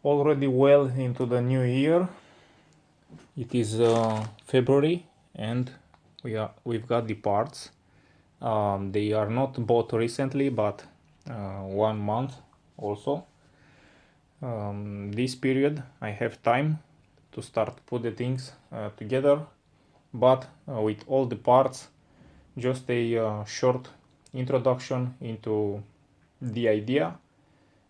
already well into the new year. It is February and we've got the parts. They are not bought recently, but 1 month also. This period I have time to start put the things together, but with all the parts, just a short introduction into the idea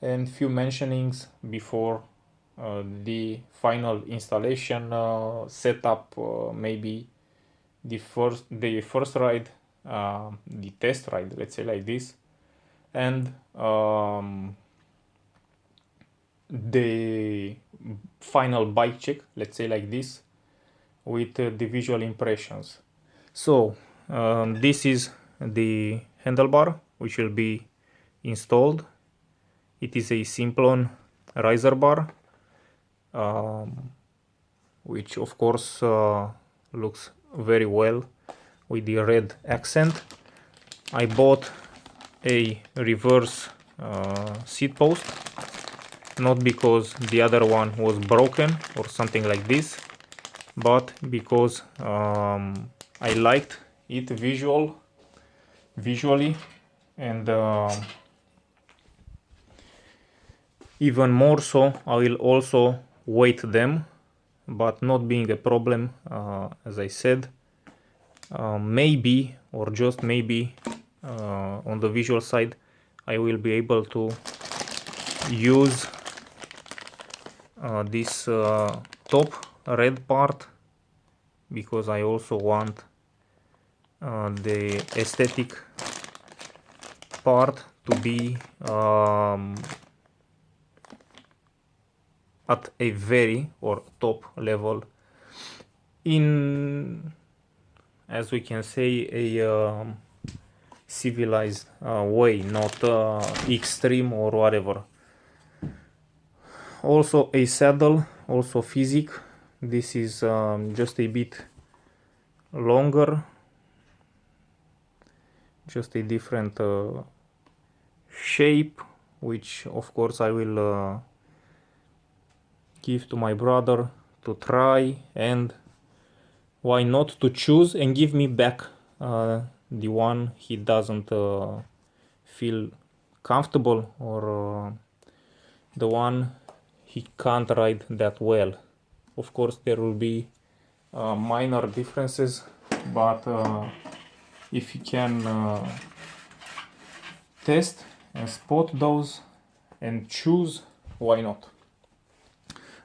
and few mentionings before the final installation setup, maybe the first ride, the test ride, let's say like this, and the final bike check, let's say like this, with the visual impressions. So this is the handlebar which will be installed. It is a Simplon riser bar, which of course looks very well with the red accent. I bought a reverse seat post, not because the other one was broken or something like this, but because I liked it visually, and even more so I will also weight them, but not being a problem, as I said. Maybe, or just maybe, on the visual side I will be able to use this top red part, because I also want the aesthetic part to be at a very or top level, in, as we can say, a civilized way, not extreme or whatever. Also a saddle, also physique. This is just a bit longer, just a different shape, which of course I will give to my brother to try, and why not to choose and give me back the one he doesn't feel comfortable, or the one he can't ride that well. Of course there will be minor differences, but if you can test and spot those and choose, why not?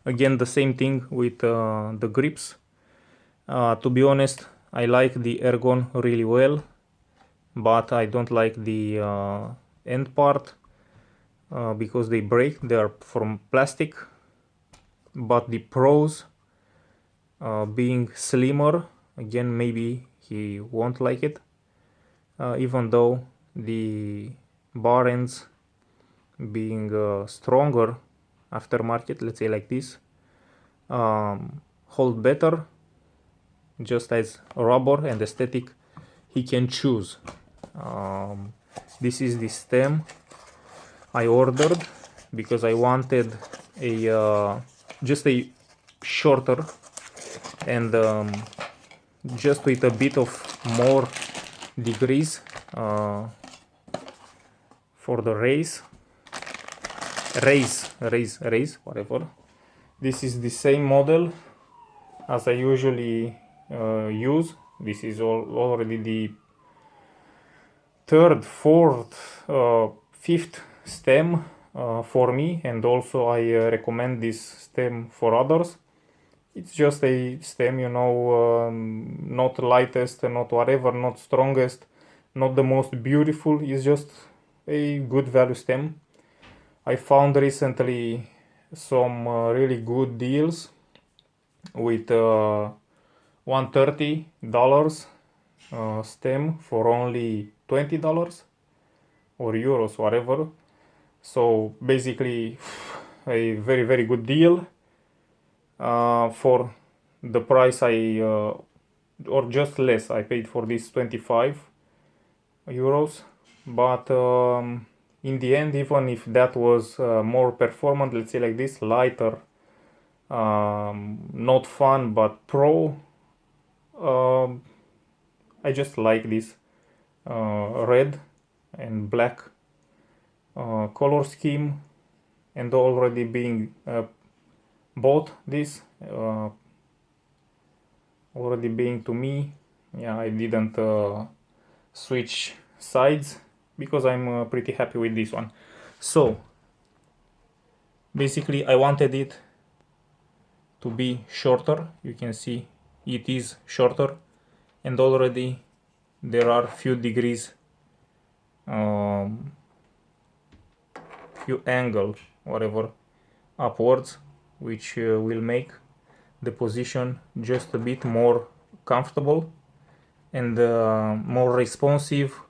Again, the same thing with the grips. To be honest, I like the Ergon really well, but I don't like the end part because they break. They are from plastic, but the pros, being slimmer, again, maybe he won't like it, even though the bar ends being stronger aftermarket, let's say like this, hold better. Just as rubber and aesthetic, he can choose. This is the stem I ordered because I wanted a just a shorter and just with a bit of more degrees for the race, whatever. This is the same model as I usually use. This is already the third, fourth, fifth stem for me, and also I recommend this stem for others. It's just a stem, not lightest, not whatever, not strongest, not the most beautiful. It's just a good value stem. I found recently some really good deals with $130 stem for only $20 or euros, whatever. So basically a very, very good deal for the price or just less I paid for this, 25 euros. But in the end, even if that was more performant, let's say like this, lighter, not fun but pro, I just like this red and black color scheme, and already being bought this, already being to me, yeah, I didn't switch sides because I'm pretty happy with this one. So basically I wanted it to be shorter. You can see it is shorter, and already there are few degrees, few angle, whatever, upwards, which will make the position just a bit more comfortable and more responsive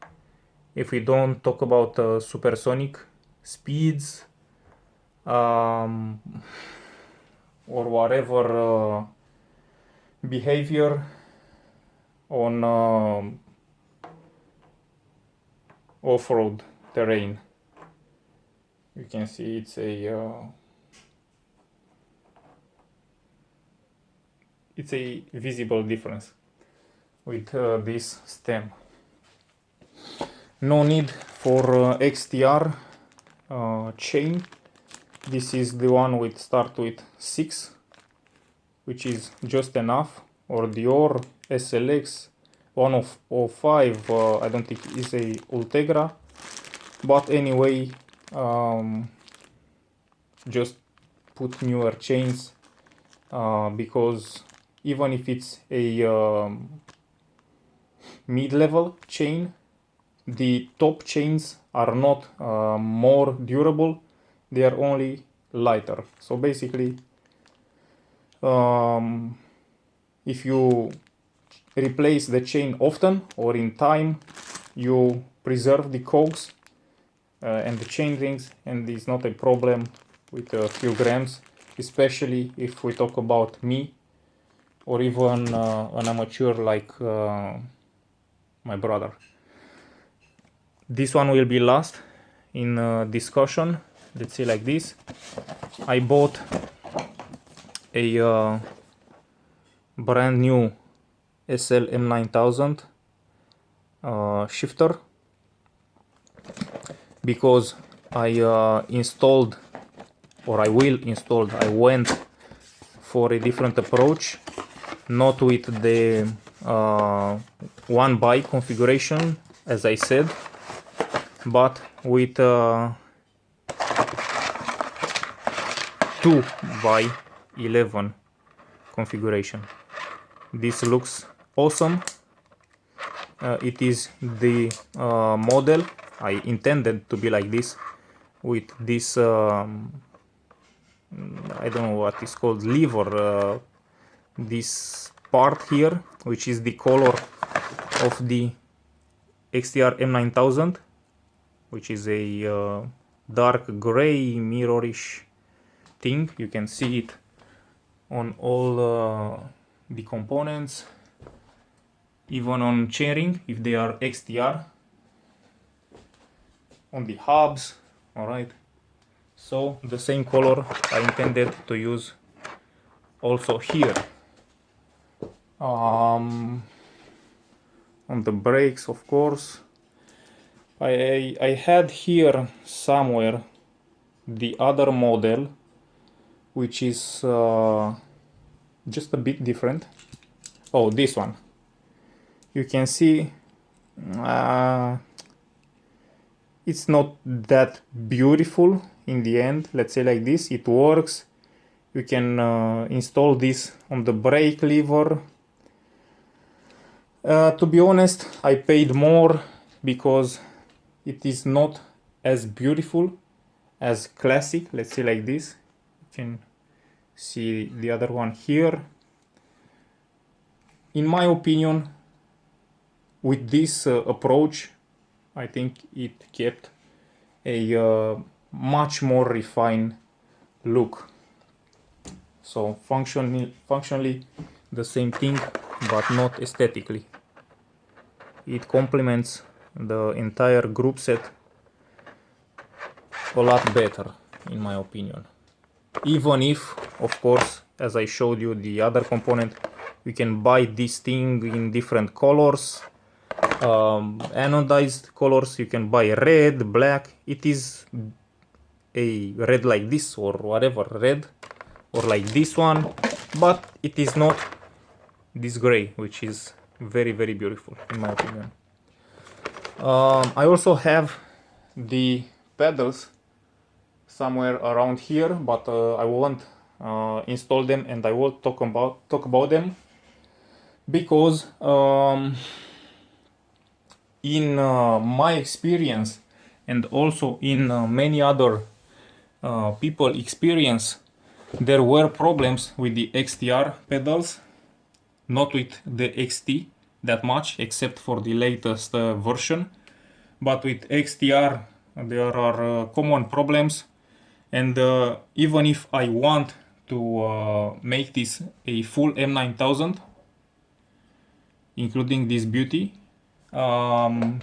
if we don't talk about supersonic speeds, or whatever behavior on off-road terrain. You can see it's a visible difference with this stem. No need for XTR chain. This is the one with start with 6, which is just enough, or Dior SLX 105, I don't think is a Ultegra, but anyway, just put newer chains, because even if it's a mid-level chain, the top chains are not more durable, they are only lighter. So basically, if you replace the chain often or in time, you preserve the cogs and the chain rings, and it's not a problem with a few grams, especially if we talk about me or even an amateur like my brother. This one will be last in discussion. Let's say like this. I bought a brand new SL M9000 shifter because I installed, or I will install, I went for a different approach, not with the one by configuration as I said, but with 2 by 11 configuration. This looks awesome. It is the model I intended to be like this, with this I don't know what is called, lever, this part here, which is the color of the XTR M9000, which is a dark gray mirrorish thing. You can see it on all the components, even on chairing if they are XTR, on the hubs. All right, so the same color I intended to use also here. On the brakes, of course, I had here somewhere the other model, which is just a bit different. Oh, this one. You can see it's not that beautiful in the end. Let's say like this, it works. You can install this on the brake lever. To be honest, I paid more because it is not as beautiful as classic. Let's say like this. You can see the other one here. In my opinion, with this approach, I think it kept a much more refined look. So functionally the same thing, but not aesthetically. It complements the entire group set a lot better in my opinion. Even if, of course, as I showed you the other component, you can buy this thing in different colors, anodized colors. You can buy red, black. It is a red like this or whatever red, or like this one, but it is not this gray, which is very beautiful in my opinion. I also have the pedals somewhere around here, but I won't install them, and I will talk about them because in my experience, and also in many other people experience, there were problems with the XTR pedals, not with the XT that much, except for the latest version, but with XTR there are common problems. And even if I want to make this a full M9000, including this beauty, I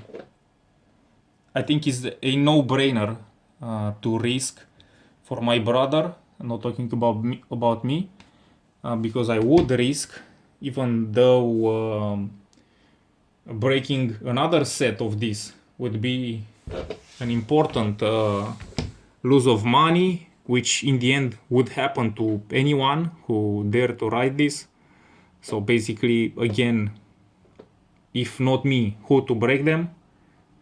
think it's a no-brainer to risk for my brother. I'm not talking about me, because I would risk, even though breaking another set of this would be an important loss of money, which in the end would happen to anyone who dare to ride this. So basically, again, if not me, who to break them,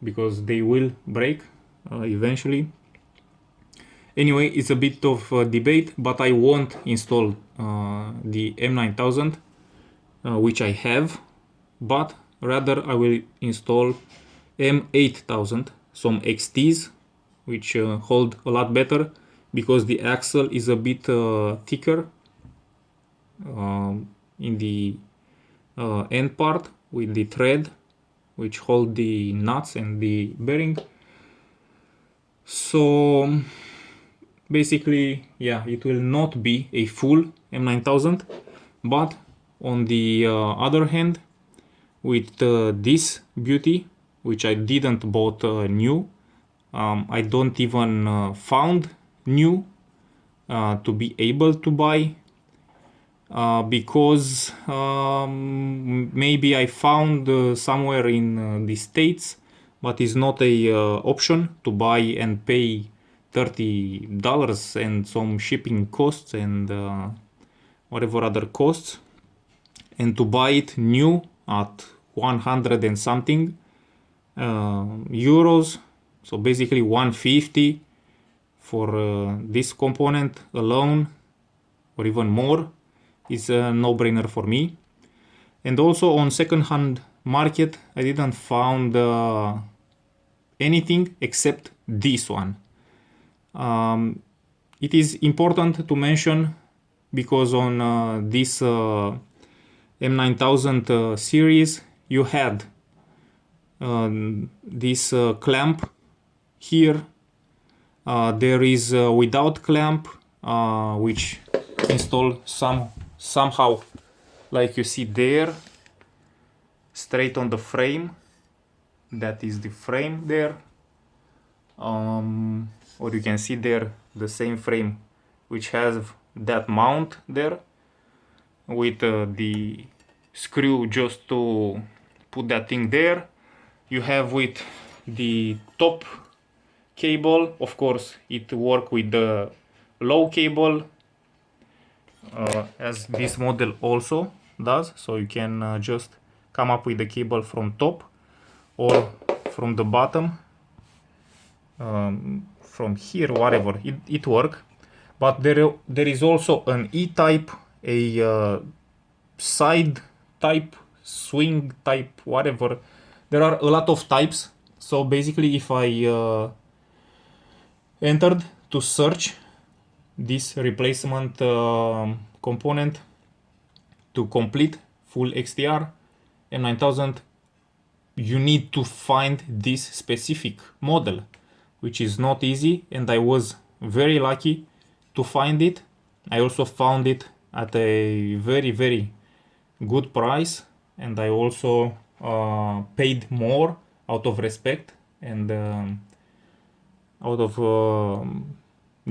because they will break eventually. Anyway, it's a bit of a debate, but I won't install the M9000, which I have, but rather I will install M8000, some XTs, which hold a lot better, because the axle is a bit thicker in the end part with the thread which hold the nuts and the bearing. So basically, yeah, it will not be a full M9000, but on the other hand, with this beauty, which I didn't bought new, I don't even found new to be able to buy, because maybe I found somewhere in the States, but it's not a option to buy and pay $30 and some shipping costs and whatever other costs, and to buy it new at 100 and something euros, so basically 150 for this component alone, or even more, is a no-brainer for me. And also on second-hand market, I didn't found anything except this one. It is important to mention because on this M9000 series you had this clamp here. There is without clamp, which install somehow, like you see there, straight on the frame. That is the frame there, or you can see there the same frame which has that mount there with the screw just to put that thing there. You have with the top cable, of course it works with the low cable, as this model also does, so you can just come up with the cable from top or from the bottom, from here, whatever, it works. But there is also an E-type, a side type, swing type, whatever. There are a lot of types. So basically, if I entered to search this replacement component to complete full XTR M9000, you need to find this specific model, which is not easy, and I was very lucky to find it. I also found it at a very good price, and I also paid more out of respect and out of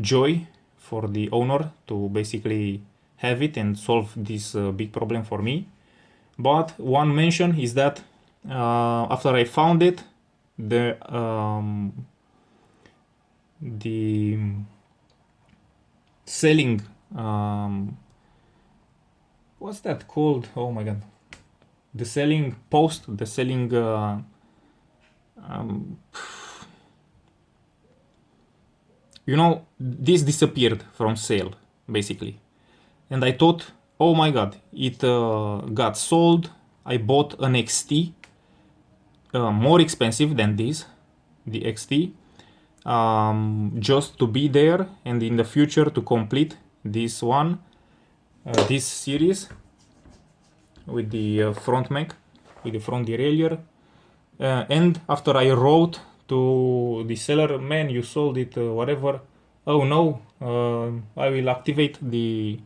joy for the owner to basically have it and solve this big problem for me. But one mention is that after I found it, the selling what's that called? Oh my god, the selling post, the selling you know, this disappeared from sale basically, and I thought, oh my god, it got sold. I bought an XT more expensive than this, the XT, just to be there and in the future to complete this one, this series with the front mech, with the front derailleur. And after I wrote to the seller, man, you sold it, whatever. Oh no, I will activate the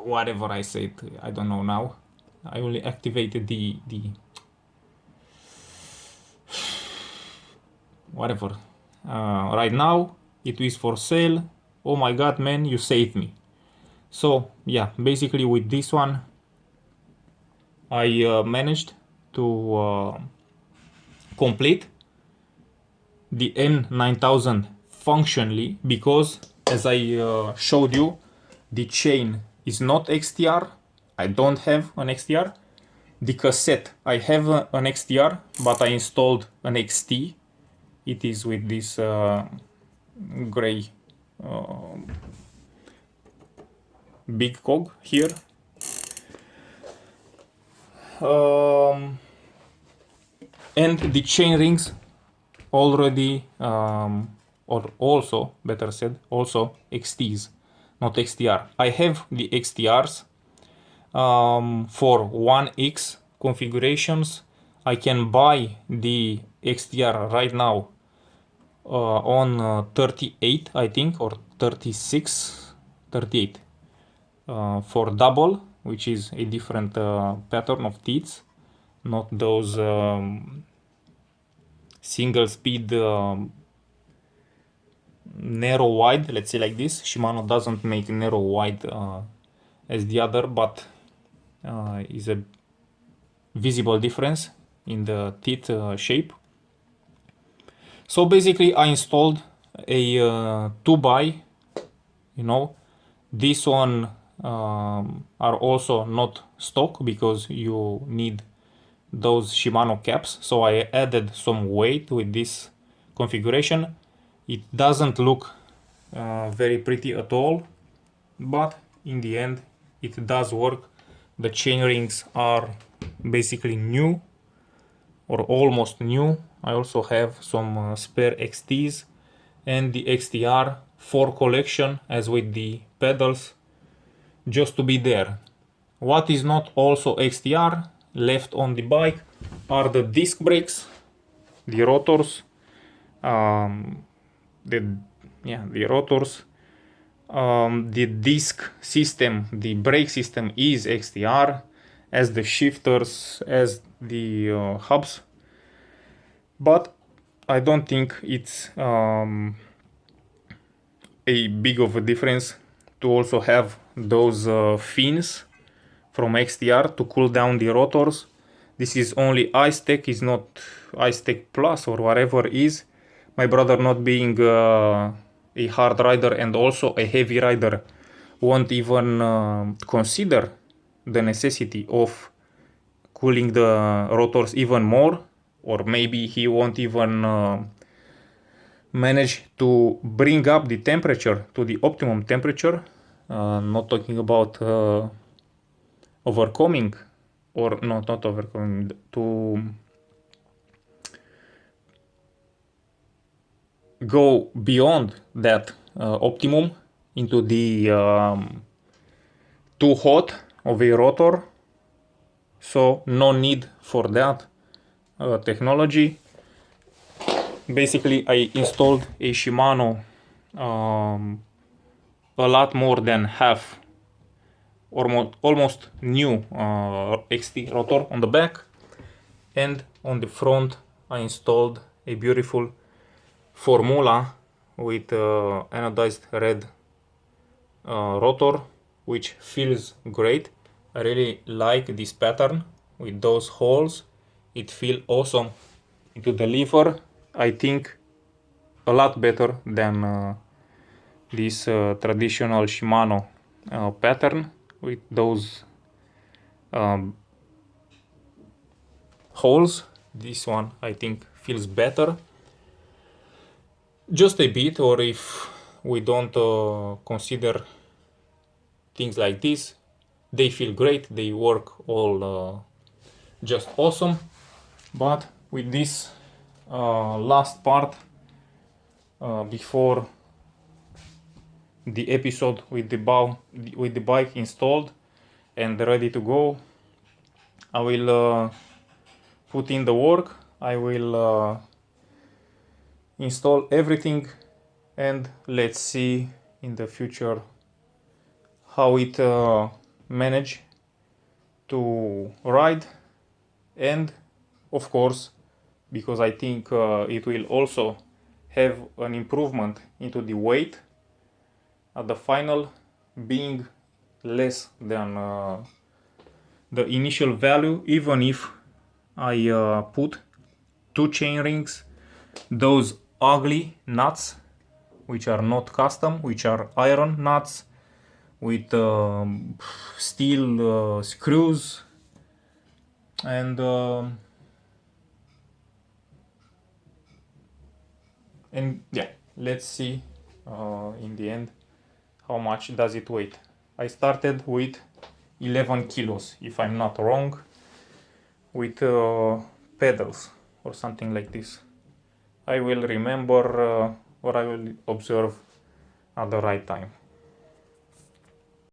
whatever I said. I don't know now. I will activate the whatever. Right now it is for sale. Oh my god, man, you saved me. So yeah, basically with this one I managed to complete the N9000 functionally, because as I showed you, the chain is not XTR. I don't have an XTR. The cassette, I have an XTR, but I installed an XT. It is with this gray big cog here. And the chain rings already, or also, better said, also XTs, not XTR. I have the XTRs for 1X configurations. I can buy the XTR right now on 38, I think, or 36, 38 for double, which is a different pattern of teeth, not those single speed narrow wide, let's say like this. Shimano doesn't make narrow wide as the other, but is a visible difference in the teeth shape. So basically I installed a 2x, you know, this one are also not stock because you need those Shimano caps, so I added some weight with this configuration. It doesn't look very pretty at all, but in the end it does work. The chain rings are basically new or almost new. I also have some spare XTs and the XTR for collection, as with the pedals, just to be there. What is not also XTR left on the bike are the disc brakes, the rotors, the rotors, the disc system, the brake system is XTR, as the shifters, as the hubs, but I don't think it's a big of a difference to also have those fins from XTR to cool down the rotors. This is only Icetech, is not Icetech Plus or whatever is. My brother, not being a hard rider and also a heavy rider, won't even consider the necessity of cooling the rotors even more, or maybe he won't even manage to bring up the temperature to the optimum temperature. Not talking about overcoming, or not overcoming, to go beyond that optimum into the too hot of a rotor. So no need for that technology. Basically I installed a Shimano a lot more than half or almost new XT rotor on the back, and on the front I installed a beautiful formula with anodized red rotor, which feels great. I really like this pattern with those holes. It feels awesome into the lever. I think a lot better than this traditional Shimano pattern with those holes. This one I think feels better just a bit, or if we don't consider things like this, they feel great, they work all just awesome. But with this last part before the episode with the bike installed and ready to go, I will put in the work. I will install everything, and let's see in the future how it manage to ride. And of course, because I think it will also have an improvement into the weight at the final, being less than the initial value, even if I put 2 chain rings, those ugly nuts which are not custom, which are iron nuts with steel screws, and yeah, let's see in the end how much does it weigh. I started with 11 kilos, if I'm not wrong, with pedals or something like this. I will remember or I will observe at the right time.